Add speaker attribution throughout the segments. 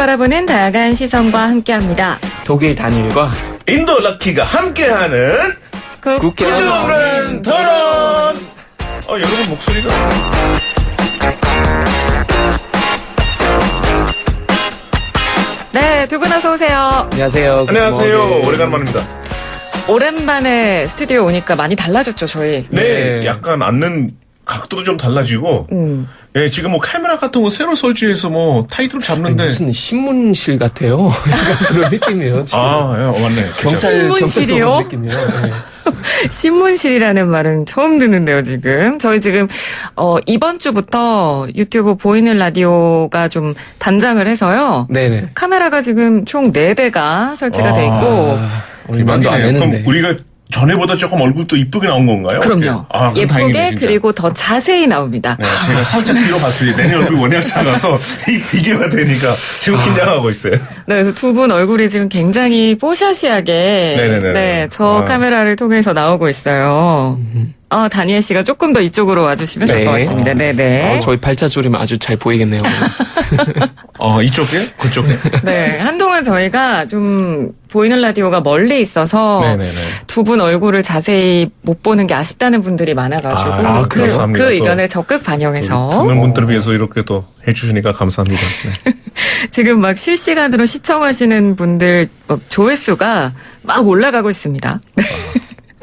Speaker 1: 바라보는 다양한 시선과 함께합니다.
Speaker 2: 독일 단일과
Speaker 3: 인도 럭키가 함께하는
Speaker 1: 국경
Speaker 3: 없는 토론. 여러분 목소리가
Speaker 1: 네, 두 분 어서 오세요.
Speaker 2: 안녕하세요.
Speaker 3: 안녕하세요. 오래간만입니다.
Speaker 1: 오랜만에 스튜디오 오니까 많이 달라졌죠, 저희.
Speaker 3: 네, 약간 앉는 각도도 좀 달라지고. 예, 지금 뭐 카메라 같은 거 새로 설치해서 뭐 타이틀 잡는데.
Speaker 2: 아니, 무슨 신문실 같아요. 약간 그런 느낌이에요. 지금.
Speaker 3: 맞네.
Speaker 1: 신문실이요?
Speaker 2: 경찰서 느낌이에요. 네.
Speaker 1: 신문실이라는 말은 처음 듣는데요, 지금. 저희 지금, 이번 주부터 유튜브 보이는 라디오가 좀 단장을 해서요.
Speaker 2: 네네.
Speaker 1: 카메라가 지금 총 4대가 설치가 돼 있고.
Speaker 2: 우리 만도 안 되는데.
Speaker 3: 그럼 우리가 전에보다 조금 얼굴도 이쁘게 나온 건가요?
Speaker 1: 그럼요.
Speaker 3: 그럼
Speaker 1: 예쁘게
Speaker 3: 다행이네, 진짜.
Speaker 1: 그리고 더 자세히 나옵니다.
Speaker 3: 네, 제가 살짝 뒤로 봤더니 내 얼굴이 워낙 작아서 이 비교가 되니까 지금 긴장하고 있어요.
Speaker 1: 네, 그래서 두 분 얼굴이 지금 굉장히 뽀샤시하게
Speaker 3: 네네네.
Speaker 1: 네, 저 카메라를 통해서 나오고 있어요. 다니엘 씨가 조금 더 이쪽으로 와주시면 좋을 것 같습니다. 네네.
Speaker 2: 저희 발자주름 아주 잘 보이겠네요.
Speaker 3: 이쪽에? 그쪽에?
Speaker 1: 네, 한동안 저희가 좀 보이는 라디오가 멀리 있어서
Speaker 3: 네네네.
Speaker 1: 두 분 얼굴을 자세히 못 보는 게 아쉽다는 분들이 많아가지고
Speaker 3: 감사합니다.
Speaker 1: 그 의견을 적극 반영해서
Speaker 3: 듣는 분들을 위해서 이렇게 또 해주시니까 감사합니다. 네.
Speaker 1: 지금 막 실시간으로 시청하시는 분들 조회수가 막 올라가고 있습니다.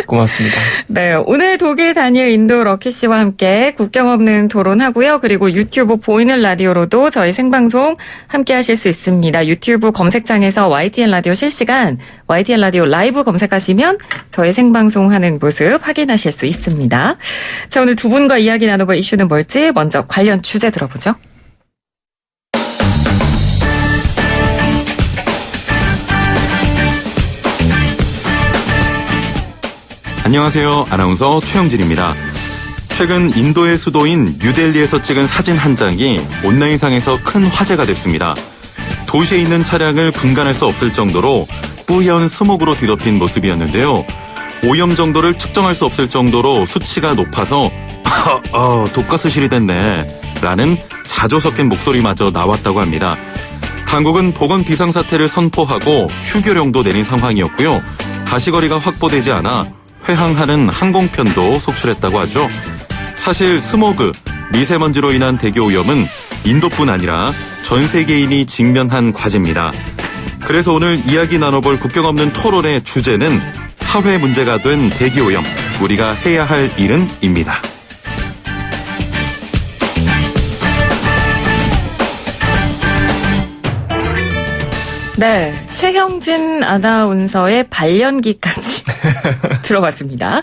Speaker 2: 고맙습니다.
Speaker 1: 네, 오늘 독일 다니엘 인도 럭키 씨와 함께 국경 없는 토론하고요. 그리고 유튜브 보이는 라디오로도 저희 생방송 함께 하실 수 있습니다. 유튜브 검색창에서 YTN 라디오 실시간, YTN 라디오 라이브 검색하시면 저희 생방송 하는 모습 확인하실 수 있습니다. 자, 오늘 두 분과 이야기 나눠볼 이슈는 뭘지 먼저 관련 주제 들어보죠.
Speaker 4: 안녕하세요. 아나운서 최영진입니다. 최근 인도의 수도인 뉴델리에서 찍은 사진 한 장이 온라인상에서 큰 화제가 됐습니다. 도시에 있는 차량을 분간할 수 없을 정도로 뿌연 스모그로 뒤덮인 모습이었는데요. 오염 정도를 측정할 수 없을 정도로 수치가 높아서 독가스실이 됐네 라는 자조 섞인 목소리마저 나왔다고 합니다. 당국은 보건 비상사태를 선포하고 휴교령도 내린 상황이었고요. 가시거리가 확보되지 않아 회항하는 항공편도 속출했다고 하죠. 사실 스모그, 미세먼지로 인한 대기 오염은 인도뿐 아니라 전 세계인이 직면한 과제입니다. 그래서 오늘 이야기 나눠볼 국경 없는 토론의 주제는 사회 문제가 된 대기 오염, 우리가 해야 할 일은입니다.
Speaker 1: 네, 최형진 아나운서의 발연기까지 들어봤습니다.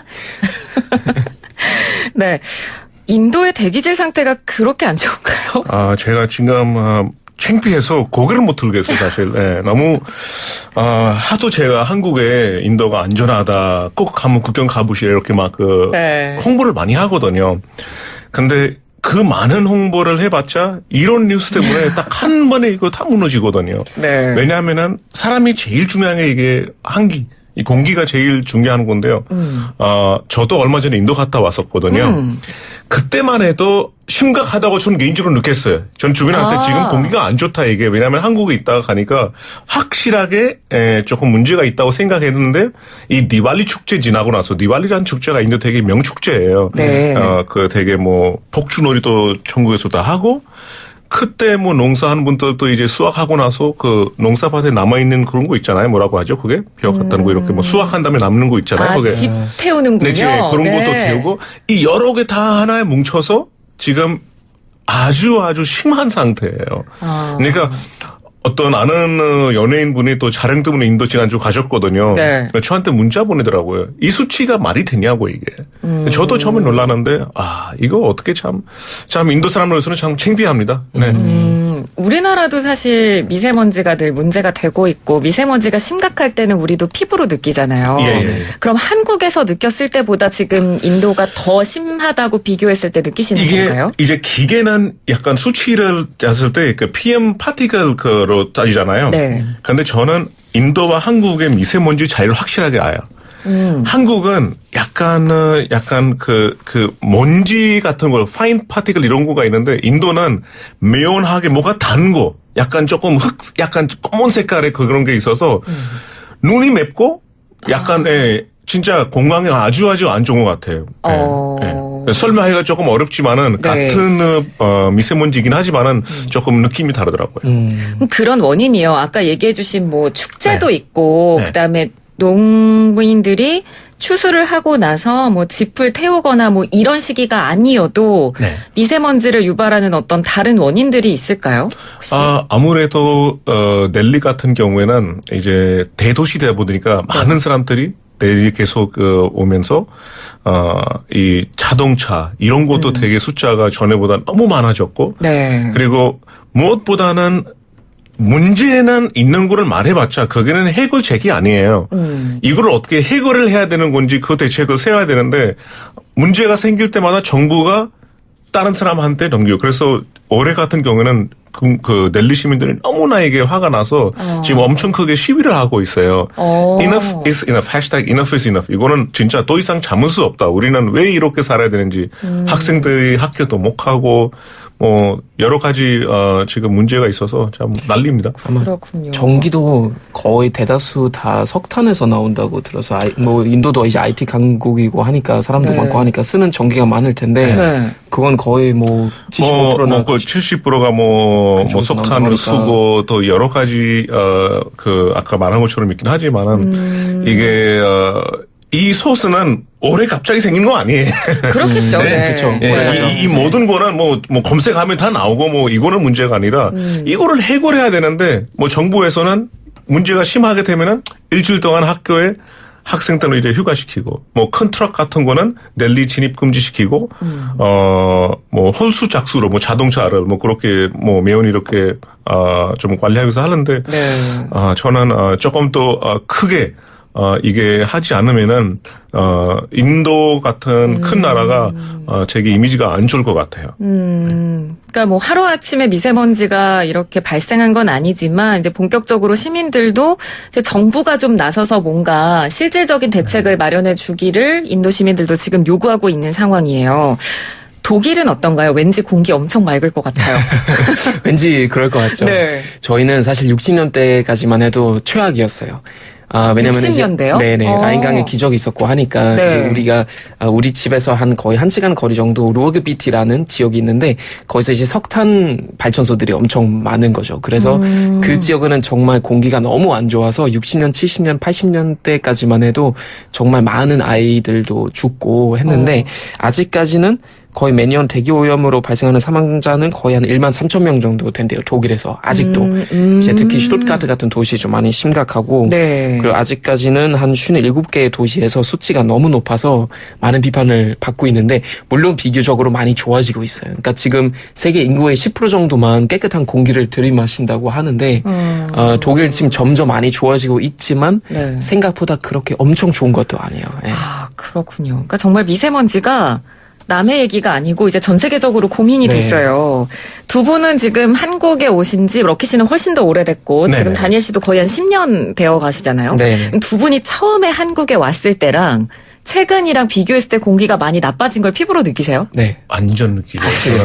Speaker 1: 네, 인도의 대기질 상태가 그렇게 안 좋은가요?
Speaker 3: 제가 지금 창피해서 고개를 못 들겠어요, 사실. 네, 너무 하도 제가 한국에 인도가 안전하다, 꼭 가면 국경 가보시라 이렇게 막
Speaker 1: 네.
Speaker 3: 홍보를 많이 하거든요. 근데 그 많은 홍보를 해봤자 이런 뉴스 때문에 딱 한 번에 이거 다 무너지거든요.
Speaker 1: 네.
Speaker 3: 왜냐하면은 사람이 제일 중요한 게 이게 한기, 이 공기가 제일 중요한 건데요. 저도 얼마 전에 인도 갔다 왔었거든요. 그때만 해도 심각하다고 저는 개인적으로 느꼈어요. 전 주변한테 지금 공기가 안 좋다 이게. 왜냐하면 한국에 있다가 가니까 확실하게 조금 문제가 있다고 생각했는데 이 디발리 축제 지나고 나서 디발리라는 축제가 인도 되게 명축제예요.
Speaker 1: 네.
Speaker 3: 그 되게 뭐 폭주놀이도 전국에서 다 하고 그때 뭐 농사하는 분들도 이제 수확하고 나서 그 농사밭에 남아있는 그런 거 있잖아요. 뭐라고 하죠? 그게? 벼 갖다는 거 이렇게 뭐 수확한 다음에 남는 거 있잖아요. 그게.
Speaker 1: 집 태우는군요.
Speaker 3: 네, 그런
Speaker 1: 네.
Speaker 3: 것도 태우고 이 여러 개 다 하나에 뭉쳐서 지금 아주 심한 상태예요. 그러니까 어떤 아는 연예인분이 또 촬영 때문에 인도 지난주 가셨거든요.
Speaker 1: 네.
Speaker 3: 저한테 문자 보내더라고요. 이 수치가 말이 되냐고 이게. 저도 처음에 놀랐는데 이거 어떻게 참 인도 사람으로서는 참 창피합니다. 네.
Speaker 1: 우리나라도 사실 미세먼지가 늘 문제가 되고 있고 미세먼지가 심각할 때는 우리도 피부로 느끼잖아요.
Speaker 3: 예.
Speaker 1: 그럼 한국에서 느꼈을 때보다 지금 인도가 더 심하다고 비교했을 때 느끼시는 건가요?
Speaker 3: 이제 기계는 약간 수치를 짰을 때 그 PM 파티클로 따지잖아요.
Speaker 1: 네.
Speaker 3: 그런데 저는 인도와 한국의 미세먼지 차이를 확실하게 알아요. 한국은 약간 그 먼지 같은 거, 파인 파티클 이런 거가 있는데 인도는 매운하게 뭐가 단 거, 약간 조금 약간 검은 색깔의 그런 게 있어서 눈이 맵고 약간 진짜 건강에 아주 안 좋은 것 같아요. 설명하기가 조금 어렵지만은
Speaker 1: 네.
Speaker 3: 같은 미세먼지이긴 하지만은 조금 느낌이 다르더라고요.
Speaker 1: 그런 원인이요. 아까 얘기해주신 뭐 축제도
Speaker 3: 네.
Speaker 1: 있고
Speaker 3: 네.
Speaker 1: 그다음에 농부인들이 추수를 하고 나서 뭐 짚을 태우거나 뭐 이런 시기가 아니어도
Speaker 3: 네.
Speaker 1: 미세먼지를 유발하는 어떤 다른 원인들이 있을까요? 혹시?
Speaker 3: 아무래도 넬리 같은 경우에는 이제 대도시다 보니까 많은 사람들이 넬리 계속 오면서 이 자동차 이런 것도 되게 숫자가 전에보다 너무 많아졌고
Speaker 1: 네.
Speaker 3: 그리고 무엇보다는 문제는 있는 거를 말해봤자 거기는 해결책이 아니에요. 이걸 어떻게 해결을 해야 되는 건지 그 대책을 세워야 되는데 문제가 생길 때마다 정부가 다른 사람한테 넘기고 그래서 올해 같은 경우에는 그 넬리 시민들이 너무나 이게 화가 나서 지금 엄청 크게 시위를 하고 있어요. Enough is enough. hashtag enough is enough. 이거는 진짜 더 이상 참을 수 없다. 우리는 왜 이렇게 살아야 되는지 학생들이 학교도 못 가고 뭐 여러 가지 지금 문제가 있어서 참 난리입니다.
Speaker 1: 그렇군요.
Speaker 2: 전기도 거의 대다수 다 석탄에서 나온다고 들어서 뭐 인도도 이제 IT 강국이고 하니까 사람도
Speaker 1: 네.
Speaker 2: 많고 하니까 쓰는 전기가 많을 텐데
Speaker 1: 네.
Speaker 2: 그건 거의 뭐 75%나
Speaker 3: 그 70%가 뭐 석탄을 쓰고 또 여러 가지 그 아까 말한 것처럼 있긴 하지만은 이게 이 소스는 올해 갑자기 생긴 거 아니에요.
Speaker 1: 그렇겠죠. 네.
Speaker 2: 그렇죠.
Speaker 3: 이 모든 거는 뭐 검색하면 다 나오고 뭐 이거는 문제가 아니라 이거를 해결해야 되는데 뭐 정부에서는 문제가 심하게 되면은 일주일 동안 학교에 학생들을 이제 휴가시키고 뭐 큰 트럭 같은 거는 넬리 진입 금지시키고 뭐 홀수 작수로 뭐 자동차를 뭐 그렇게 뭐 매연 이렇게 좀 관리하면서 하는데
Speaker 1: 네.
Speaker 3: 저는 조금 더 크게 이게 하지 않으면은 인도 같은 큰 나라가 되게 이미지가 안 좋을 것 같아요.
Speaker 1: 그러니까 뭐 하루아침에 미세먼지가 이렇게 발생한 건 아니지만 이제 본격적으로 시민들도 이제 정부가 좀 나서서 뭔가 실질적인 대책을 마련해 주기를 인도 시민들도 지금 요구하고 있는 상황이에요. 독일은 어떤가요? 왠지 공기 엄청 맑을 것 같아요.
Speaker 2: 왠지 그럴 것 같죠.
Speaker 1: 네.
Speaker 2: 저희는 사실 60년대까지만 해도 최악이었어요. 왜냐면
Speaker 1: 60년대요?
Speaker 2: 네네 라인강에 기적이 있었고 하니까
Speaker 1: 네.
Speaker 2: 이제 우리가 우리 집에서 한 거의 1시간 거리 정도 루어그비티라는 지역이 있는데 거기서 이제 석탄 발전소들이 엄청 많은 거죠. 그래서 그 지역은 정말 공기가 너무 안 좋아서 60년, 70년, 80년대까지만 해도 정말 많은 아이들도 죽고 했는데 아직까지는 거의 매년 대기오염으로 발생하는 사망자는 거의 한 1만 3천 명 정도 된대요. 독일에서 아직도. 이제 특히 슈투트가르트 같은 도시 좀 많이 심각하고
Speaker 1: 네.
Speaker 2: 그리고 아직까지는 한 57개의 도시에서 수치가 너무 높아서 많은 비판을 받고 있는데 물론 비교적으로 많이 좋아지고 있어요. 그러니까 지금 세계 인구의 10% 정도만 깨끗한 공기를 들이마신다고 하는데 독일 지금 점점 많이 좋아지고 있지만
Speaker 1: 네.
Speaker 2: 생각보다 그렇게 엄청 좋은 것도 아니에요. 예.
Speaker 1: 그렇군요. 그러니까 정말 미세먼지가 남의 얘기가 아니고 이제 전 세계적으로 고민이
Speaker 2: 네.
Speaker 1: 됐어요. 두 분은 지금 한국에 오신 지 럭키 씨는 훨씬 더 오래됐고
Speaker 3: 네네.
Speaker 1: 지금 다니엘 씨도 거의 한 10년 되어 가시잖아요.
Speaker 2: 네.
Speaker 1: 두 분이 처음에 한국에 왔을 때랑 최근이랑 비교했을 때 공기가 많이 나빠진 걸 피부로 느끼세요?
Speaker 2: 네.
Speaker 3: 완전 느끼죠.
Speaker 2: 확실히.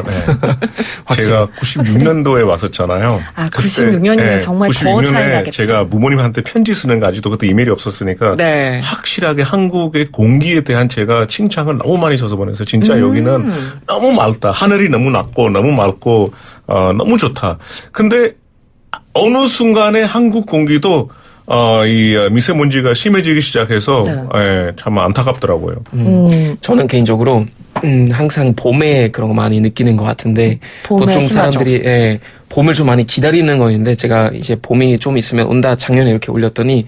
Speaker 3: 제가 96년도에 왔었잖아요.
Speaker 1: 96년이면 정말 더 차이
Speaker 3: 96년에
Speaker 1: 나겠다.
Speaker 3: 제가 부모님한테 편지 쓰는 거 아직도 그때 이메일이 없었으니까
Speaker 1: 네.
Speaker 3: 확실하게 한국의 공기에 대한 제가 칭찬을 너무 많이 써서 보내서 진짜 여기는 너무 맑다. 하늘이 너무 낮고 너무 맑고 너무 좋다. 근데 어느 순간에 한국 공기도 이 미세먼지가 심해지기 시작해서 예, 참 안타깝더라고요.
Speaker 2: 저는 개인적으로 항상 봄에 그런 거 많이 느끼는 것 같은데
Speaker 1: 봄에
Speaker 2: 보통
Speaker 1: 심하죠.
Speaker 2: 사람들이 봄을 좀 많이 기다리는 거였는데 제가 이제 봄이 좀 있으면 온다 작년에 이렇게 올렸더니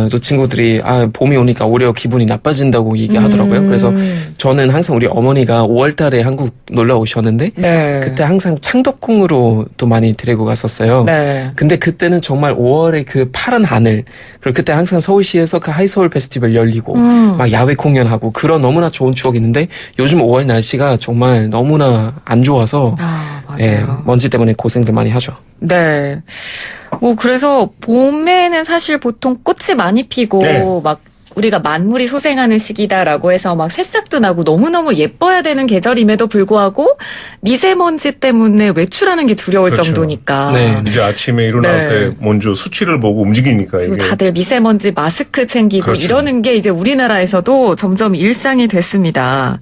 Speaker 2: 또 친구들이 봄이 오니까 오히려 기분이 나빠진다고 얘기하더라고요. 그래서 저는 항상 우리 어머니가 5월 달에 한국 놀러 오셨는데
Speaker 1: 네.
Speaker 2: 그때 항상 창덕궁으로 또 많이 데리고 갔었어요.
Speaker 1: 네.
Speaker 2: 근데 그때는 정말 5월에 그 파란 하늘 그리고 그때 항상 서울시에서 그 하이서울 페스티벌 열리고 막 야외 공연하고 그런 너무나 좋은 추억이 있는데 요즘 5월 날씨가 정말 너무나 안 좋아서
Speaker 1: 맞아요.
Speaker 2: 먼지 때문에 고생들 많이 하죠.
Speaker 1: 네. 뭐 그래서 봄에는 사실 보통 꽃이 많이 피고
Speaker 3: 네.
Speaker 1: 막 우리가 만물이 소생하는 시기다라고 해서 막 새싹도 나고 너무너무 예뻐야 되는 계절임에도 불구하고 미세먼지 때문에 외출하는 게 두려울
Speaker 3: 그렇죠.
Speaker 1: 정도니까.
Speaker 2: 네.
Speaker 3: 이제 아침에 일어날
Speaker 1: 네.
Speaker 3: 때 먼저 수치를 보고 움직이니까
Speaker 1: 그리고
Speaker 3: 이게.
Speaker 1: 다들 미세먼지 마스크 챙기고
Speaker 3: 그렇죠.
Speaker 1: 이러는 게 이제 우리나라에서도 점점 일상이 됐습니다.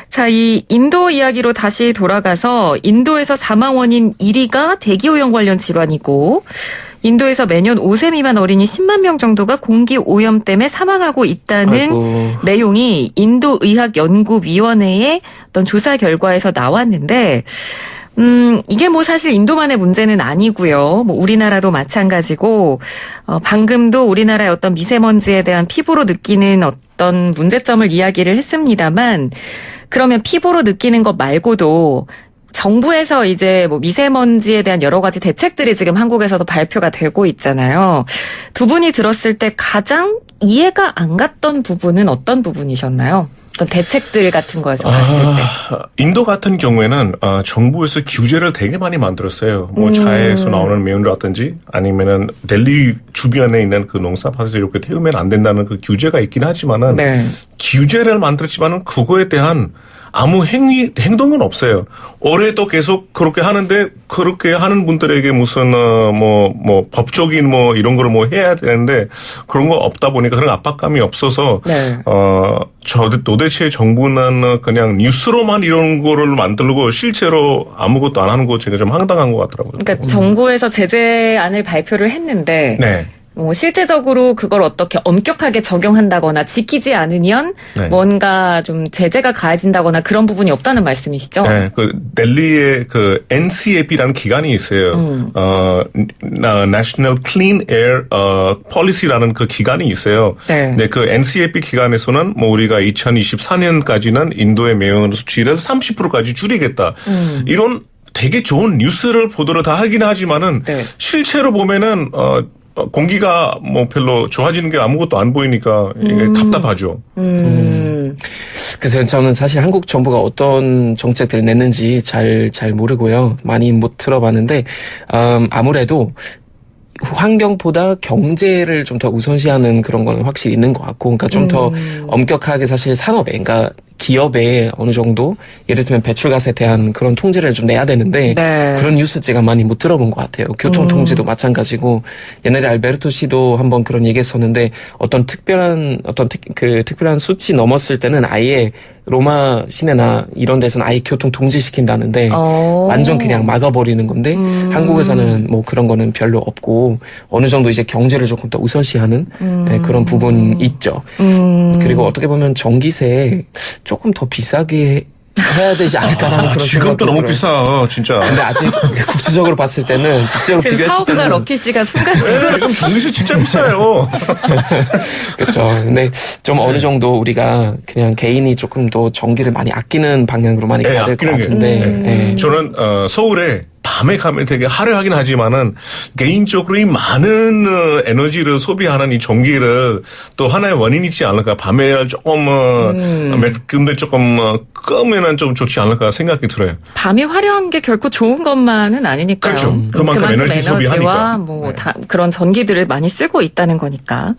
Speaker 1: 자, 이 인도 이야기로 다시 돌아가서 인도에서 사망 원인 1위가 대기오염 관련 질환이고 인도에서 매년 5세 미만 어린이 10만 명 정도가 공기 오염 때문에 사망하고 있다는
Speaker 2: 아이고.
Speaker 1: 내용이 인도의학연구위원회의 어떤 조사 결과에서 나왔는데 이게 뭐 사실 인도만의 문제는 아니고요. 뭐 우리나라도 마찬가지고 방금도 우리나라의 어떤 미세먼지에 대한 피부로 느끼는 어떤 문제점을 이야기를 했습니다만 그러면 피부로 느끼는 것 말고도 정부에서 이제 뭐 미세먼지에 대한 여러 가지 대책들이 지금 한국에서도 발표가 되고 있잖아요. 두 분이 들었을 때 가장 이해가 안 갔던 부분은 어떤 부분이셨나요? 어떤 대책들 같은 거에서 봤을 때.
Speaker 3: 인도 같은 경우에는 정부에서 규제를 되게 많이 만들었어요. 뭐 차에서 나오는 매연이라든지 아니면은 델리 주변에 있는 그 농사밭에서 이렇게 태우면 안 된다는 그 규제가 있긴 하지만은
Speaker 1: 네.
Speaker 3: 규제를 만들었지만은 그거에 대한 아무 행동은 없어요. 올해도 계속 그렇게 하는데 그렇게 하는 분들에게 무슨 뭐 법적인 뭐 이런 거를 뭐 해야 되는데 그런 거 없다 보니까 그런 압박감이 없어서
Speaker 1: 네.
Speaker 3: 도대체 정부는 그냥 뉴스로만 이런 거를 만들고 실제로 아무것도 안 하는 거 제가 좀 황당한 것 같더라고요.
Speaker 1: 그러니까 정부에서 제재안을 발표를 했는데
Speaker 3: 네.
Speaker 1: 뭐 실제적으로 그걸 어떻게 엄격하게 적용한다거나 지키지 않으면
Speaker 3: 네.
Speaker 1: 뭔가 좀 제재가 가해진다거나 그런 부분이 없다는 말씀이시죠?
Speaker 3: 네, 그 델리의 그 NCAP라는 기관이 있어요. National Clean Air Policy라는 그 기관이 있어요.
Speaker 1: 네.
Speaker 3: 네, 그 NCAP 기관에서는 뭐 우리가 2024년까지는 인도의 매연 수치를 30%까지 줄이겠다. 이런 되게 좋은 뉴스를 보도를 다 하긴 하지만은
Speaker 1: 네.
Speaker 3: 실제로 보면은 공기가 뭐 별로 좋아지는 게 아무것도 안 보이니까 이게 답답하죠.
Speaker 2: 그래서 저는 사실 한국 정부가 어떤 정책들을 냈는지 잘 모르고요. 많이 못 들어봤는데, 아무래도 환경보다 경제를 좀 더 우선시하는 그런 건 확실히 있는 것 같고, 그러니까 좀 더 엄격하게 사실 산업에, 그러니까 기업에 어느 정도 예를 들면 배출가스에 대한 그런 통제를 좀 내야 되는데
Speaker 1: 네.
Speaker 2: 그런 뉴스 제가 많이 못 들어본 것 같아요. 교통 통제도 마찬가지고 옛날에 알베르토 씨도 한번 그런 얘기했었는데 어떤 특별한 수치 넘었을 때는 아예 로마 시내나 이런 데서는 아예 교통 통제시킨다는데 완전 그냥 막아버리는 건데 한국에서는 뭐 그런 거는 별로 없고 어느 정도 이제 경제를 조금 더 우선시하는 네, 그런 부분 있죠. 그리고 어떻게 보면 전기세 조금 더 비싸게 해야 되지 않을까라는 그런
Speaker 3: 지금도
Speaker 2: 생각도
Speaker 3: 너무
Speaker 2: 들어요.
Speaker 3: 비싸, 진짜.
Speaker 2: 근데 아직 국제적으로 봤을 때는 국제로
Speaker 1: 지금
Speaker 2: 비교했을
Speaker 1: 사업가
Speaker 2: 때는
Speaker 1: 럭키 씨가 순간
Speaker 3: 네, 지금 전기세 진짜 비싸요.
Speaker 2: 그렇죠. 근데 좀 어느 정도 우리가 그냥 개인이 조금 더 전기를 많이 아끼는 방향으로 많이 가야 될 것
Speaker 3: 아끼는 게.
Speaker 2: 같은데. 예.
Speaker 3: 저는 서울에 밤에 가면 되게 화려하긴 하지만은 개인적으로 이 많은 에너지를 소비하는 이 전기를 또 하나의 원인이지 않을까. 밤에 조금 근데 조금 끄면은 좀 좋지 않을까 생각이 들어요.
Speaker 1: 밤이 화려한 게 결코 좋은 것만은 아니니까요.
Speaker 3: 그렇죠. 그만큼 에너지 소비하니까.
Speaker 1: 뭐
Speaker 3: 네.
Speaker 1: 다 그런 전기들을 많이 쓰고 있다는 거니까.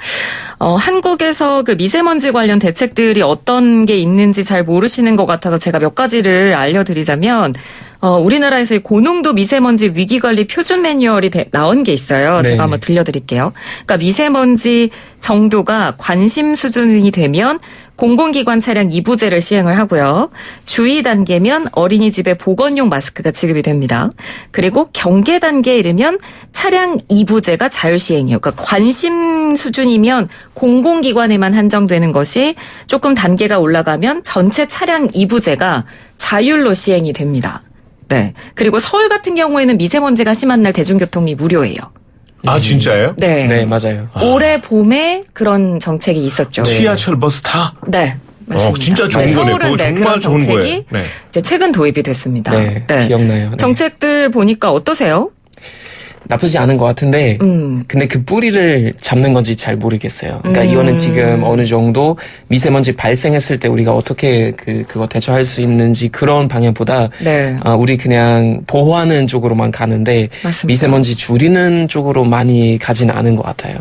Speaker 1: 한국에서 그 미세먼지 관련 대책들이 어떤 게 있는지 잘 모르시는 것 같아서 제가 몇 가지를 알려드리자면 우리나라에서의 고농도 미세먼지 위기관리 표준 매뉴얼이 나온 게 있어요.
Speaker 2: 네.
Speaker 1: 제가 한번 들려드릴게요. 그러니까 미세먼지 정도가 관심 수준이 되면 공공기관 차량 2부제를 시행을 하고요. 주의 단계면 어린이집에 보건용 마스크가 지급이 됩니다. 그리고 경계 단계에 이르면 차량 2부제가 자율시행이에요. 그러니까 관심 수준이면 공공기관에만 한정되는 것이 조금 단계가 올라가면 전체 차량 2부제가 자율로 시행이 됩니다. 네. 그리고 서울 같은 경우에는 미세먼지가 심한 날 대중교통이 무료예요.
Speaker 3: 아, 진짜예요?
Speaker 1: 네.
Speaker 2: 네, 맞아요.
Speaker 1: 올해 봄에 그런 정책이 있었죠.
Speaker 3: 지하철 버스 타?
Speaker 1: 네. 맞습니다.
Speaker 3: 진짜 좋은
Speaker 1: 네,
Speaker 3: 거네.
Speaker 1: 서울은
Speaker 3: 그거
Speaker 1: 네,
Speaker 3: 정말
Speaker 1: 그런
Speaker 3: 좋은
Speaker 1: 정책이
Speaker 3: 거예요. 네.
Speaker 1: 이제 최근 도입이 됐습니다.
Speaker 2: 네, 기억나요. 네.
Speaker 1: 정책들 보니까 어떠세요?
Speaker 2: 나쁘지 않은 것 같은데, 근데 그 뿌리를 잡는 건지 잘 모르겠어요. 그러니까 이거는 지금 어느 정도 미세먼지 발생했을 때 우리가 어떻게 그거 대처할 수 있는지 그런 방향보다,
Speaker 1: 네.
Speaker 2: 우리 그냥 보호하는 쪽으로만 가는데,
Speaker 1: 맞습니다.
Speaker 2: 미세먼지 줄이는 쪽으로 많이 가지는 않은 것 같아요.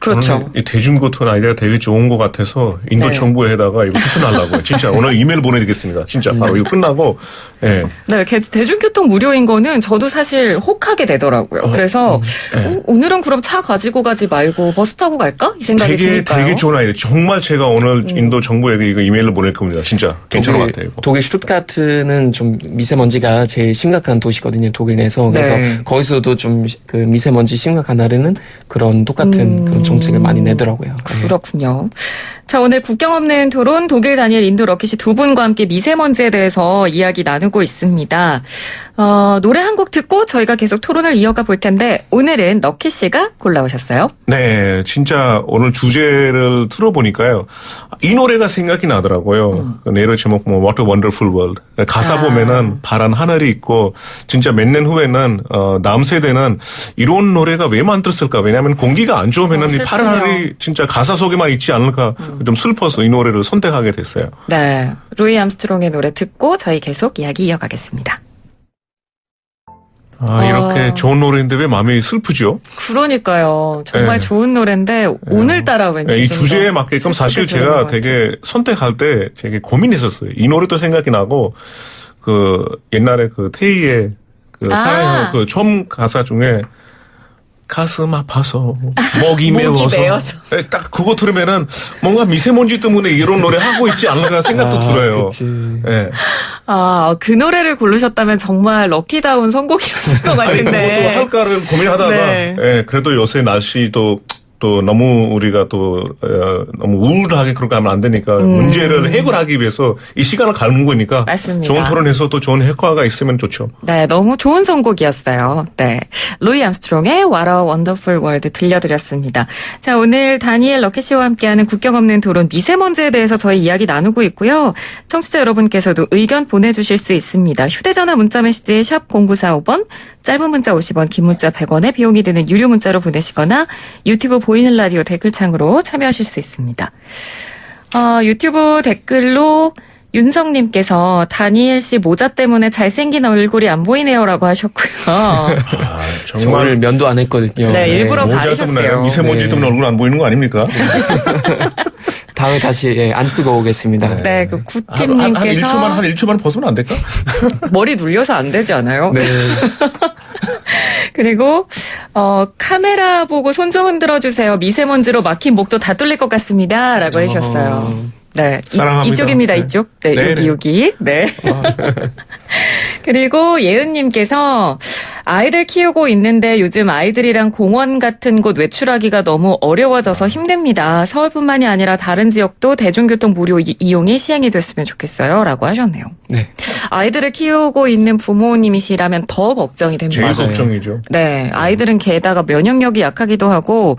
Speaker 1: 그렇죠.
Speaker 3: 저는 이 대중교통 아이디어가 되게 좋은 것 같아서 인도
Speaker 1: 네.
Speaker 3: 정부에다가 이거 추천하려고요. 진짜 오늘 이메일 보내드리겠습니다. 진짜 바로 이거 끝나고. 예.
Speaker 1: 네, 대중교통 무료인 거는 저도 사실 혹하게 되더라고요. 그래서
Speaker 3: 네.
Speaker 1: 오늘은 그럼 차 가지고 가지 말고 버스 타고 갈까? 이 생각이 드니까요.
Speaker 3: 되게 좋은 아이디어. 정말 제가 오늘 인도 정부에게 이거 이메일을 보낼 겁니다. 진짜 괜찮은 것 같아요. 이거.
Speaker 2: 독일 슈투트가트는 좀 미세먼지가 제일 심각한 도시거든요. 독일 내에서. 그래서
Speaker 1: 네.
Speaker 2: 거기서도 좀 그 미세먼지 심각한 날에는 그런 똑같은 그런 정책을 많이 내더라고요.
Speaker 1: 그렇군요. 자, 오늘 국경 없는 토론 독일 다니엘 인도 럭키 씨 두 분과 함께 미세먼지에 대해서 이야기 나누고 있습니다. 노래 한 곡 듣고 저희가 계속 토론을 이어가 볼 텐데 오늘은 럭키 씨가 골라오셨어요.
Speaker 3: 네, 진짜 오늘 주제를 들어보니까요. 이 노래가 생각이 나더라고요. 그 내로 제목 뭐 What a Wonderful World. 가사 보면은 파란 하늘이 있고 진짜 몇 년 후에는 다음 세대는 이런 노래가 왜 만들었을까? 왜냐하면 공기가 안 좋으면은 이 파란 하늘이 진짜 가사 속에만 있지 않을까? 좀 슬퍼서 이 노래를 선택하게 됐어요.
Speaker 1: 네, 루이 암스트롱의 노래 듣고 저희 계속 이야기 이어가겠습니다.
Speaker 3: 이렇게 좋은 노래인데 왜 마음이 슬프죠?
Speaker 1: 그러니까요. 정말
Speaker 3: 네.
Speaker 1: 좋은 노래인데 오늘따라 왠지
Speaker 3: 이
Speaker 1: 좀
Speaker 3: 주제에
Speaker 1: 더
Speaker 3: 맞게끔 사실
Speaker 1: 슬프게 들리는
Speaker 3: 제가
Speaker 1: 것 같아요.
Speaker 3: 되게 선택할 때 되게 고민했었어요. 이 노래도 생각이 나고 그 옛날에 그 테이의 그 사회 그 처음 가사 중에 가슴 아파서 목이 메워서 네, 딱 그거 들으면은 뭔가 미세먼지 때문에 이런 노래 하고 있지 않을까 생각도 들어요.
Speaker 2: 그치.
Speaker 3: 네.
Speaker 1: 그 노래를 고르셨다면 정말 럭키다운 선곡이었을 것
Speaker 3: 아니
Speaker 1: 같은데.
Speaker 3: 그것도 할까를 고민하다가
Speaker 1: 네.
Speaker 3: 예, 그래도 요새 날씨도 또 너무 우리가 또 너무 우울하게 그렇게 하면 안 되니까 문제를 해결하기 위해서 이 시간을 갖는 거니까
Speaker 1: 맞습니다.
Speaker 3: 좋은 토론해서 또 좋은 효과가 있으면 좋죠.
Speaker 1: 네, 너무 좋은 선곡이었어요. 네. 루이 암스트롱의 What a Wonderful World 들려드렸습니다. 자, 오늘 다니엘 럭키 씨와 함께하는 국경 없는 토론 미세먼지에 대해서 저희 이야기 나누고 있고요. 청취자 여러분께서도 의견 보내주실 수 있습니다. 휴대전화 문자메시지 샵 0945번, 짧은 문자 50원, 긴 문자 100원에 비용이 드는 유료 문자로 보내시거나 유튜브 보이는 라디오 댓글창으로 참여하실 수 있습니다. 유튜브 댓글로 윤성님께서 다니엘 씨 모자 때문에 잘생긴 얼굴이 안 보이네요라고 하셨고요.
Speaker 2: 정말 면도 안 했거든요.
Speaker 1: 네, 일부러
Speaker 3: 모자
Speaker 1: 가리셨대요.
Speaker 3: 때문에 미세먼지
Speaker 2: 네.
Speaker 3: 때문에 얼굴 안 보이는 거 아닙니까?
Speaker 2: 다음에 다시 안 쓰고 오겠습니다.
Speaker 1: 네, 그
Speaker 3: 한
Speaker 1: 구팀님께서
Speaker 3: 1초만 벗으면 안 될까?
Speaker 1: 머리 눌려서 안 되지 않아요?
Speaker 2: 네.
Speaker 1: 그리고 카메라 보고 손 좀 흔들어 주세요. 미세먼지로 막힌 목도 다 뚫릴 것 같습니다라고 해주셨어요. 네,
Speaker 3: 사랑합니다.
Speaker 1: 이쪽입니다.
Speaker 3: 네.
Speaker 1: 이쪽. 네,
Speaker 3: 네네.
Speaker 1: 여기. 네. 그리고 예은님께서 아이들 키우고 있는데 요즘 아이들이랑 공원 같은 곳 외출하기가 너무 어려워져서 힘듭니다. 서울뿐만이 아니라 다른 지역도 대중교통 무료 이용이 시행이 됐으면 좋겠어요. 라고 하셨네요.
Speaker 2: 네.
Speaker 1: 아이들을 키우고 있는 부모님이시라면 더 걱정이 됩니다.
Speaker 3: 제일
Speaker 2: 맞아요.
Speaker 3: 걱정이죠.
Speaker 1: 네, 아이들은 게다가 면역력이 약하기도 하고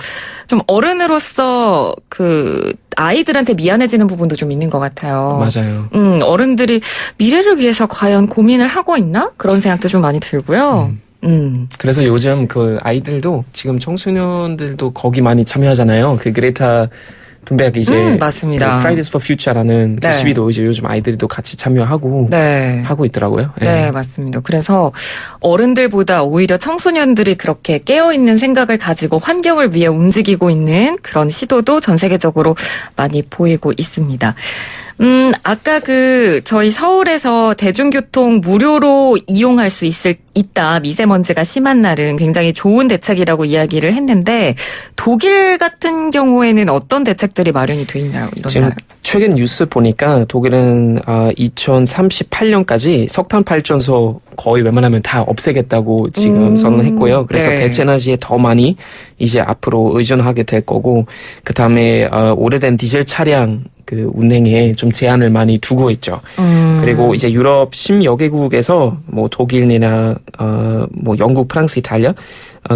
Speaker 1: 좀 어른으로서 그 아이들한테 미안해지는 부분도 좀 있는 것 같아요.
Speaker 2: 맞아요.
Speaker 1: 어른들이 미래를 위해서 과연 고민을 하고 있나? 그런 생각도 좀 많이 들고요.
Speaker 2: 그래서 요즘 그 아이들도 지금 청소년들도 거기 많이 참여하잖아요. 그 그레타 툰베르크 이제
Speaker 1: 맞습니다.
Speaker 2: 그 Fridays for Future라는 그
Speaker 1: 네.
Speaker 2: 시위도 이제 요즘 아이들도 같이 참여하고
Speaker 1: 네.
Speaker 2: 하고 있더라고요.
Speaker 1: 네, 맞습니다. 그래서 어른들보다 오히려 청소년들이 그렇게 깨어있는 생각을 가지고 환경을 위해 움직이고 있는 그런 시도도 전 세계적으로 많이 보이고 있습니다. 아까 저희 서울에서 대중교통 무료로 이용할 수 있다. 미세먼지가 심한 날은 굉장히 좋은 대책이라고 이야기를 했는데 독일 같은 경우에는 어떤 대책들이 마련이 돼 있나요? 이런
Speaker 2: 지금
Speaker 1: 날.
Speaker 2: 최근 뉴스 보니까 독일은 2038년까지 석탄 발전소 거의 웬만하면 다 없애겠다고 지금 선언했고요. 그래서
Speaker 1: 네.
Speaker 2: 대체에너지에 더 많이 이제 앞으로 의존하게 될 거고, 그 다음에 오래된 디젤 차량 그 운행에 좀 제한을 많이 두고 있죠. 그리고 이제 유럽 10여 개국에서 뭐 독일이나 뭐 영국, 프랑스, 이탈리아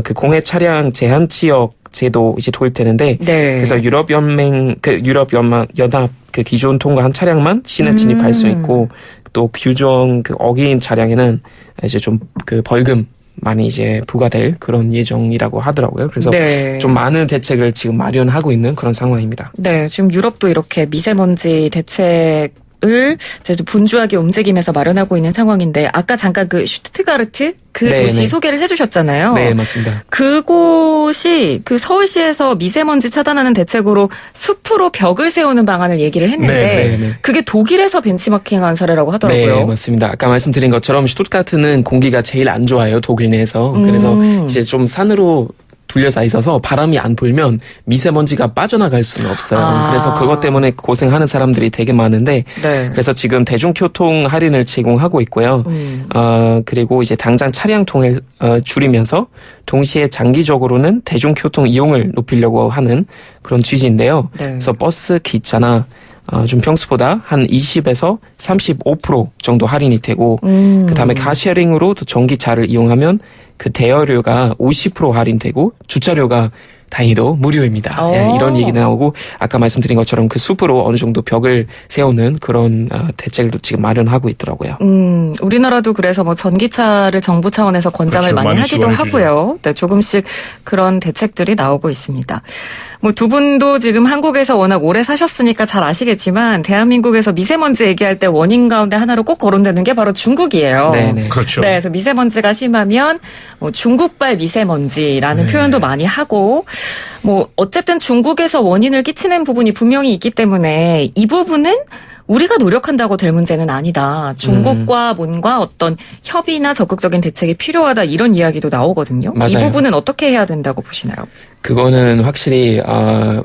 Speaker 2: 그 공해 차량 제한 지역 제도 이제 도입되는데,
Speaker 1: 네.
Speaker 2: 그래서 유럽 연합 그 기준 통과한 차량만 시내 진입할 수 있고, 또 규정 그 어긴 차량에는 이제 좀 그 벌금 많이 이제 부과될 그런 예정이라고 하더라고요. 그래서
Speaker 1: 네.
Speaker 2: 좀 많은 대책을 지금 마련하고 있는 그런 상황입니다.
Speaker 1: 네, 지금 유럽도 이렇게 미세먼지 대책 이제 좀 분주하게 움직이면서 마련하고 있는 상황인데 아까 잠깐 그 슈투트가르트 그
Speaker 2: 네,
Speaker 1: 도시
Speaker 2: 네.
Speaker 1: 소개를 해주셨잖아요.
Speaker 2: 네, 맞습니다.
Speaker 1: 그곳이 그 서울시에서 미세먼지 차단하는 대책으로 숲으로 벽을 세우는 방안을 얘기를 했는데
Speaker 2: 네, 네.
Speaker 1: 그게 독일에서 벤치마킹한 사례라고 하더라고요.
Speaker 2: 네, 맞습니다. 아까 말씀드린 것처럼 슈투트가르트는 공기가 제일 안 좋아요, 독일 내에서. 그래서 이제 좀 산으로 둘러싸 있어서 바람이 안 불면 미세먼지가 빠져나갈 수는 없어요.
Speaker 1: 아.
Speaker 2: 그래서 그것 때문에 고생하는 사람들이 되게 많은데
Speaker 1: 네.
Speaker 2: 그래서 지금 대중교통 할인을 제공하고 있고요. 그리고 이제 당장 차량 통을 줄이면서 동시에 장기적으로는 대중교통 이용을 높이려고 하는 그런 취지인데요.
Speaker 1: 네.
Speaker 2: 그래서 버스, 기차나 좀 평소보다 한 20에서 35% 정도 할인이 되고 그다음에 카쉐어링으로 또 전기차를 이용하면 그 대여료가 50% 할인되고 주차료가 다행히도 무료입니다. 예, 이런 얘기도 나오고 아까 말씀드린 것처럼 그 숲으로 어느 정도 벽을 세우는 그런 대책을 지금 마련하고 있더라고요.
Speaker 1: 우리나라도 그래서 뭐 전기차를 정부 차원에서 권장을
Speaker 3: 그렇죠.
Speaker 1: 많이
Speaker 3: 많이
Speaker 1: 하기도
Speaker 3: 지원해 주죠.
Speaker 1: 하고요. 네, 조금씩 그런 대책들이 나오고 있습니다. 뭐 두 분도 지금 한국에서 워낙 오래 사셨으니까 잘 아시겠지만 대한민국에서 미세먼지 얘기할 때 원인 가운데 하나로 꼭 거론되는 게 바로 중국이에요.
Speaker 2: 네네.
Speaker 3: 그렇죠.
Speaker 1: 네, 그래서 미세먼지가 심하면 뭐 중국발 미세먼지라는
Speaker 3: 네.
Speaker 1: 표현도 많이 하고 뭐 어쨌든 중국에서 원인을 끼치는 부분이 분명히 있기 때문에 이 부분은 우리가 노력한다고 될 문제는 아니다. 중국과 뭔가 어떤 협의나 적극적인 대책이 필요하다 이런 이야기도 나오거든요. 이
Speaker 2: 맞아요.
Speaker 1: 부분은 어떻게 해야 된다고 보시나요?
Speaker 2: 그거는 확실히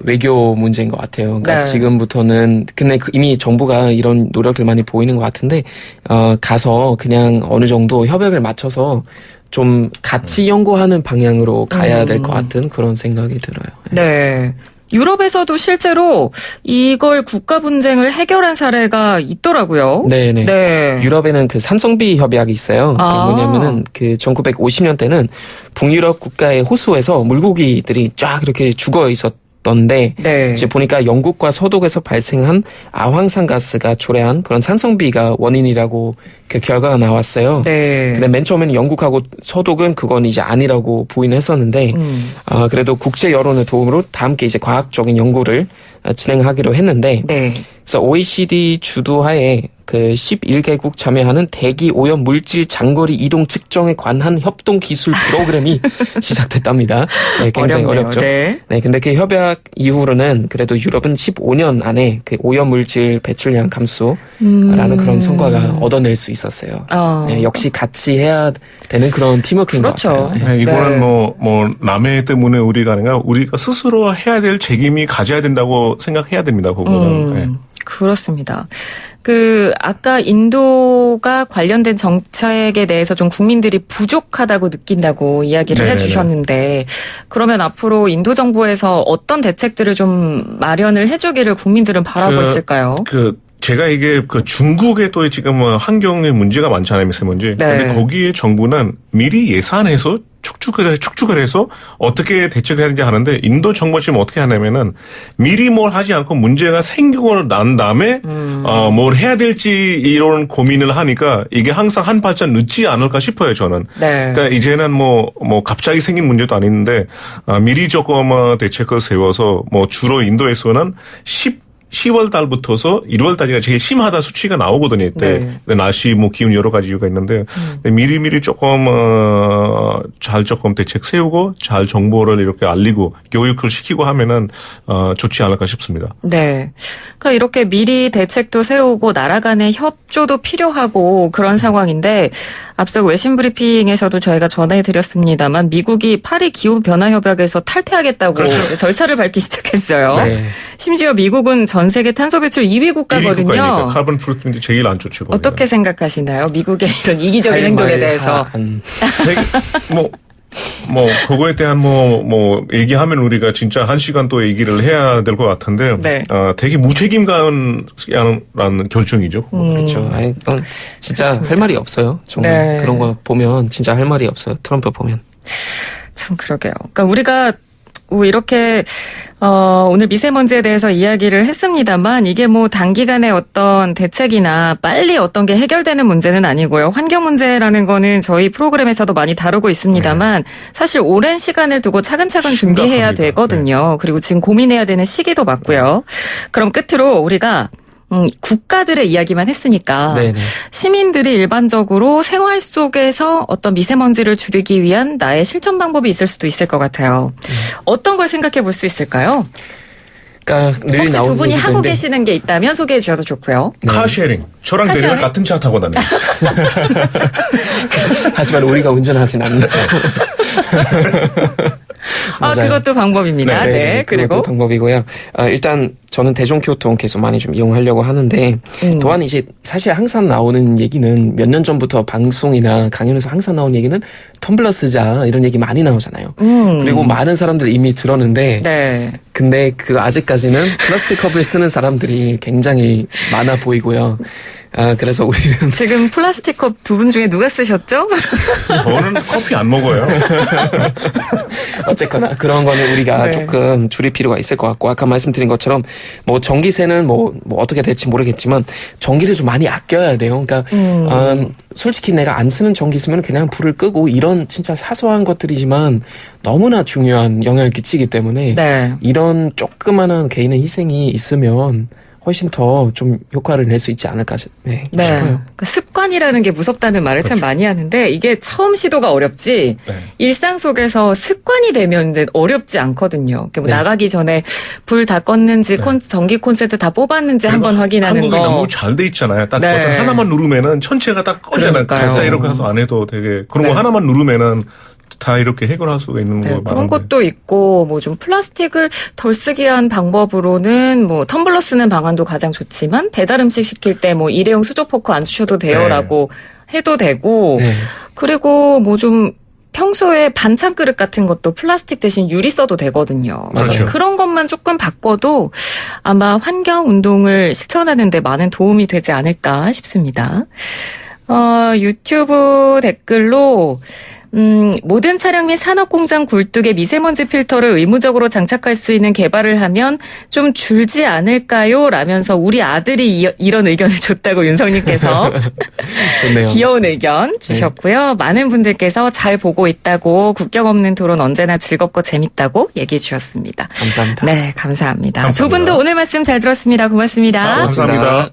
Speaker 2: 외교 문제인 것 같아요. 그러니까
Speaker 1: 네.
Speaker 2: 지금부터는 근데 이미 정부가 이런 노력을 많이 보이는 것 같은데 가서 그냥 어느 정도 협약을 맞춰서 좀 같이 연구하는 방향으로 가야 될 것 같은 그런 생각이 들어요.
Speaker 1: 네. 유럽에서도 실제로 이걸 국가 분쟁을 해결한 사례가 있더라고요.
Speaker 2: 네네.
Speaker 1: 네.
Speaker 2: 유럽에는 그 산성비 협약이 있어요.
Speaker 1: 아.
Speaker 2: 그게 뭐냐면은 그 1950년대는 북유럽 국가의 호수에서 물고기들이 쫙 이렇게 죽어 있었던데
Speaker 1: 네.
Speaker 2: 이제 보니까 영국과 서독에서 발생한 아황산 가스가 초래한 그런 산성비가 원인이라고 그 결과가 나왔어요.
Speaker 1: 네.
Speaker 2: 근데 맨 처음에는 영국하고 서독은 그건 이제 아니라고 보이는 했었는데 그래도 국제 여론의 도움으로 다 함께 이제 과학적인 연구를 진행하기로 했는데
Speaker 1: 네.
Speaker 2: 그래서 OECD 주도하에 그 11개국 참여하는 대기 오염 물질 장거리 이동 측정에 관한 협동 기술 프로그램이 시작됐답니다. 네, 굉장히
Speaker 1: 어렵네요.
Speaker 2: 어렵죠.
Speaker 1: 네.
Speaker 2: 네, 근데 그 협약 이후로는 그래도 유럽은 15년 안에 그 오염 물질 배출량 감소라는 그런 성과가 얻어낼 수 있었어요. 네, 역시 같이 해야 되는 그런 팀워크인
Speaker 1: 그렇죠.
Speaker 2: 것 같아요.
Speaker 3: 네, 이거는
Speaker 1: 네.
Speaker 3: 뭐 남의 때문에 우리가 아니라 우리가 스스로 해야 될 책임이 가져야 된다고 생각해야 됩니다. 그거는. 네.
Speaker 1: 그렇습니다. 아까 인도가 관련된 정책에 대해서 좀 국민들이 부족하다고 느낀다고 이야기를
Speaker 3: 네네네.
Speaker 1: 해주셨는데, 그러면 앞으로 인도 정부에서 어떤 대책들을 좀 마련을 해주기를 국민들은 바라고 있을까요?
Speaker 3: 제가 이게 중국에 또 지금 환경에 문제가 많잖아요, 미세먼지.
Speaker 1: 네.
Speaker 3: 근데 거기에 정부는 미리 예산해서 축축을 해서 어떻게 대책을 해야 되는지 하는데 인도 정부가 지금 어떻게 하냐면은 미리 뭘 하지 않고 문제가 생기고 난 다음에 뭘 해야 될지 이런 고민을 하니까 이게 항상 한 발짝 늦지 않을까 싶어요, 저는.
Speaker 1: 네.
Speaker 3: 그러니까 이제는 뭐 갑자기 생긴 문제도 아닌데 미리 조금 대책을 세워서 뭐 주로 인도에서는 10월 달부터서 1월 달이 제일 심하다 수치가 나오거든요, 이때.
Speaker 1: 네.
Speaker 3: 근데 날씨, 기운 여러 가지 이유가 있는데, 근데 미리미리 조금, 잘 조금 대책 세우고, 잘 정보를 이렇게 알리고, 교육을 시키고 하면은, 좋지 않을까 싶습니다.
Speaker 1: 네. 그러니까 이렇게 미리 대책도 세우고 나라 간의 협조도 필요하고 그런 상황인데 앞서 외신 브리핑에서도 저희가 전해드렸습니다만 미국이 파리 기후변화협약에서 탈퇴하겠다고
Speaker 3: 그렇죠.
Speaker 1: 절차를 밟기 시작했어요.
Speaker 2: 네.
Speaker 1: 심지어 미국은 전 세계 탄소 배출 2위 국가거든요.
Speaker 3: 2위 국가니까 카본 푸트프린트 제일 안 좋죠. 거기는.
Speaker 1: 어떻게 생각하시나요? 미국의 이런 이기적인
Speaker 2: 할
Speaker 1: 행동에
Speaker 2: 말
Speaker 1: 대해서.
Speaker 3: 되게 그거에 대한 얘기하면 우리가 진짜 1시간 또 얘기를 해야 될 것 같은데,
Speaker 1: 네.
Speaker 3: 되게 무책임감이라는 결정이죠.
Speaker 2: 그렇죠. 아니, 진짜
Speaker 1: 그렇습니다.
Speaker 2: 할 말이 없어요. 정말
Speaker 1: 네.
Speaker 2: 그런 거 보면 진짜 할 말이 없어요. 트럼프 보면.
Speaker 1: 참 그러게요. 그러니까 우리가 이렇게 오늘 미세먼지에 대해서 이야기를 했습니다만 이게 뭐 단기간에 어떤 대책이나 빨리 어떤 게 해결되는 문제는 아니고요. 환경 문제라는 거는 저희 프로그램에서도 많이 다루고 있습니다만 사실 오랜 시간을 두고 차근차근 준비해야
Speaker 3: 심각합니다.
Speaker 1: 되거든요. 그리고 지금 고민해야 되는 시기도 맞고요. 그럼 끝으로 우리가 국가들의 이야기만 했으니까
Speaker 2: 네네.
Speaker 1: 시민들이 일반적으로 생활 속에서 어떤 미세먼지를 줄이기 위한 나의 실천 방법이 있을 수도 있을 것 같아요. 어떤 걸 생각해 볼 수 있을까요?
Speaker 2: 그러니까 늘
Speaker 1: 혹시
Speaker 2: 나오는
Speaker 1: 두 분이 하고
Speaker 2: 얘기인데
Speaker 1: 계시는 게 있다면 소개해 주셔도 좋고요.
Speaker 3: 카쉐어링. 저랑
Speaker 1: 카쉐어링?
Speaker 3: 내려가 같은 차 타고 다녀요.
Speaker 2: 하지만 우리가 운전하진 않는다. 맞아요.
Speaker 1: 그것도 방법입니다. 네.
Speaker 2: 그것도
Speaker 1: 그리고
Speaker 2: 방법이고요. 일단 저는 대중교통 계속 많이 좀 이용하려고 하는데 또한 이제 사실 항상 나오는 얘기는 몇 년 전부터 방송이나 강연에서 항상 나오는 얘기는 텀블러 쓰자 이런 얘기 많이 나오잖아요. 그리고 많은 사람들 이미 들었는데
Speaker 1: 네.
Speaker 2: 근데 그 아직까지는 플라스틱 컵을 쓰는 사람들이 굉장히 많아 보이고요. 그래서 우리는
Speaker 1: 지금 플라스틱 컵 두 분 중에 누가 쓰셨죠?
Speaker 3: 저는 커피 안 먹어요.
Speaker 2: 어쨌거나 그런 거는 우리가
Speaker 1: 네.
Speaker 2: 조금 줄일 필요가 있을 것 같고 아까 말씀드린 것처럼 뭐 전기세는 뭐 어떻게 될지 모르겠지만 전기를 좀 많이 아껴야 돼요. 그러니까 솔직히 내가 안 쓰는 전기 있으면 그냥 불을 끄고 이런 진짜 사소한 것들이지만 너무나 중요한 영향을 끼치기 때문에
Speaker 1: 네.
Speaker 2: 이런 조그마한 개인의 희생이 있으면 훨씬 더 좀 효과를 낼 수 있지 않을까
Speaker 1: 네.
Speaker 2: 싶어요.
Speaker 1: 그 습관이라는 게 무섭다는 말을 참 많이 하는데 이게 처음 시도가 어렵지
Speaker 3: 네.
Speaker 1: 일상 속에서 습관이 되면 이제 어렵지 않거든요. 뭐
Speaker 2: 네.
Speaker 1: 나가기 전에 불 다 껐는지 전기 콘센트 다 뽑았는지 한번 확인하는
Speaker 3: 한국이
Speaker 1: 거.
Speaker 3: 너무 잘 돼 있잖아요. 딱
Speaker 1: 네.
Speaker 3: 버튼 하나만 누르면은 전체가 딱 꺼지잖아요.
Speaker 1: 그러니까요.
Speaker 3: 각자 이렇게 해서 안 해도 되게 그런
Speaker 1: 네.
Speaker 3: 거 하나만 누르면은 다 이렇게 해결할 수가 있는
Speaker 1: 네,
Speaker 3: 거
Speaker 1: 그런
Speaker 3: 많은데.
Speaker 1: 것도 있고 뭐 좀 플라스틱을 덜 쓰기 위한 방법으로는 뭐 텀블러 쓰는 방안도 가장 좋지만 배달 음식 시킬 때 뭐 일회용 수저 포크 안 주셔도 돼요라고 해도 되고
Speaker 2: 네.
Speaker 1: 그리고 뭐 좀 평소에 반찬 그릇 같은 것도 플라스틱 대신 유리 써도 되거든요.
Speaker 3: 그렇죠.
Speaker 1: 그런 것만 조금 바꿔도 아마 환경 운동을 실천하는 데 많은 도움이 되지 않을까 싶습니다. 유튜브 댓글로 모든 차량 및 산업공장 굴뚝에 미세먼지 필터를 의무적으로 장착할 수 있는 개발을 하면 좀 줄지 않을까요? 라면서 우리 아들이 이런 의견을 줬다고 윤성님께서
Speaker 2: 좋네요.
Speaker 1: 귀여운 의견 주셨고요. 많은 분들께서 잘 보고 있다고 국경 없는 토론 언제나 즐겁고 재밌다고 얘기해 주셨습니다.
Speaker 2: 감사합니다.
Speaker 1: 네, 감사합니다.
Speaker 3: 감사합니다.
Speaker 1: 두 분도 오늘 말씀 잘 들었습니다. 고맙습니다.
Speaker 3: 감사합니다.